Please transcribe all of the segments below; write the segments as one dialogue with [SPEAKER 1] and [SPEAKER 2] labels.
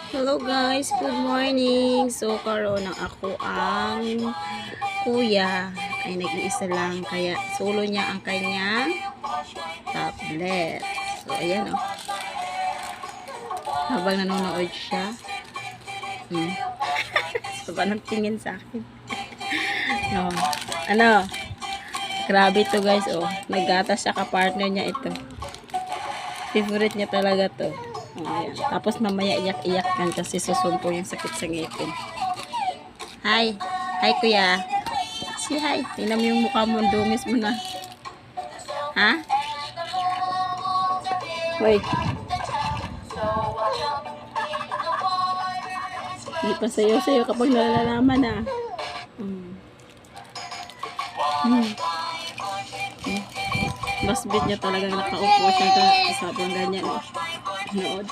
[SPEAKER 1] Hello guys, good morning. So karon ang ako ang kuya ay nag-iisa lang kaya solo niya ang kanyang tablet. So ayan oh. Habang nanonood siya. So anong tingin sa akin? No. Ano? Grabe to guys oh. Naggatas siya ka-partner niya ito. Favorite niya talaga to. Ayan. Tapos mamaya iyak-iyak kan kasi susumpo yung sakit sa ngipin. Hi. Hi kuya. Si hi. Tingnan mo yung mukha mo. Dungis mo na. Ha? Wait. Hindi pa sayo-sayo kapag nalalaman na. Basbit niya talagang nakaupo siya sabang ganyan eh. Nood.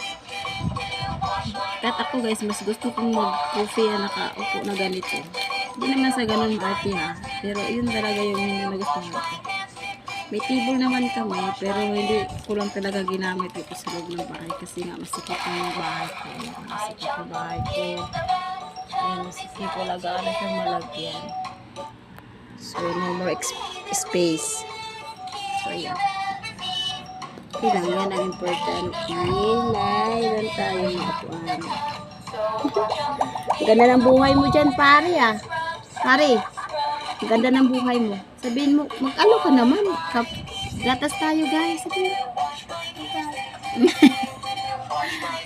[SPEAKER 1] Kahit ako guys, mas gusto kong mag-coffee na nakaupo na ganito. Hindi naman sa ganun party ha. Pero yun talaga yung nagustuhan ko. May table naman kami, pero hindi ko lang talaga ginamit ito sa loob ng bahay kasi nga masikip yung bahay ko. Masikip yung bahay ko. Ayan, masikip ko lagaan na siyang malagyan. So, no more space. So, ayan. Okay lang, yan ang important. Meron tayong upuan. Ganda ng buhay mo dyan, pare ah. Pare, ganda ng buhay mo. Sabihin mo, mag-ano ka naman. Gatas tayo guys. Sabihin mo.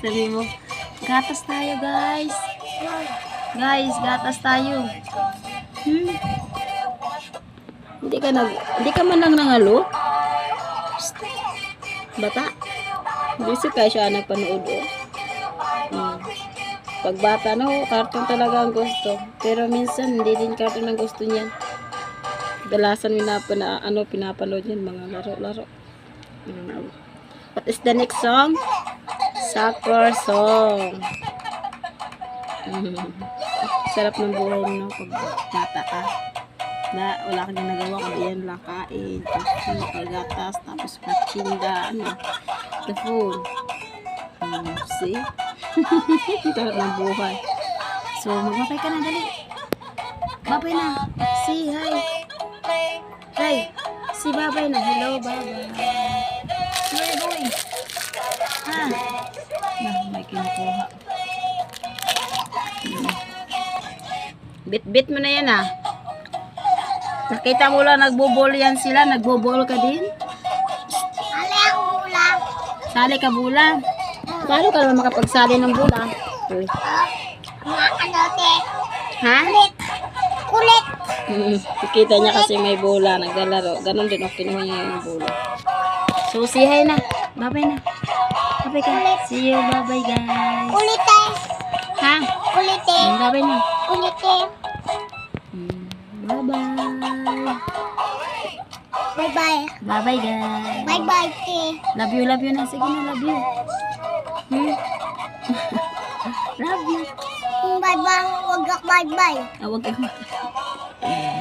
[SPEAKER 1] Sabihin mo, gatas tayo guys. Guys, gatas tayo. Hindi ka man lang nangalo. Bata. Busy ka siya nagpanood oh. Pag bata no, cartoon talaga ang gusto. Pero minsan hindi din cartoon ang gusto niya. Kadalasan pinapanood niyan mga laro-laro. What is the next song? Soccer song. Sarap ng buhay mo no, pag bata ka. Wala kang ginagawa kundi yan lang kain, pagatas, tapos patsinda, the food. See? Sarap ng buhay. So, magbabay ka na, dali. Babay na. See, hi. Hi. See, babay na. Hello, bye-bye. Where are you going? Ha? May kinukuha. Bit-bit mo na yan, Nakita mo lang nagbobol yan sila. Nagbobol ka din?
[SPEAKER 2] Sali ako bula.
[SPEAKER 1] Sali ka bula? Paano ka naman makapagsali ng bula?
[SPEAKER 2] Makakalote.
[SPEAKER 1] Ha?
[SPEAKER 2] Kulit.
[SPEAKER 1] Nakita niya kasi may bula. Naglalaro. Ganon din. Kinuha niya yung bula. So, say hi na. Bye-bye na. Bye-bye ka. See you. Bye-bye guys.
[SPEAKER 2] Kulite.
[SPEAKER 1] Ha?
[SPEAKER 2] Kulite.
[SPEAKER 1] Bye-bye na.
[SPEAKER 2] Kulite.
[SPEAKER 1] Bye-bye.
[SPEAKER 2] Bye-bye.
[SPEAKER 1] Bye-bye guys.
[SPEAKER 2] Bye-bye, te.
[SPEAKER 1] Love you na. Sige na, love you. Love you.
[SPEAKER 2] Bye-bye. Huwag ka bye-bye.
[SPEAKER 1] Huwag ka.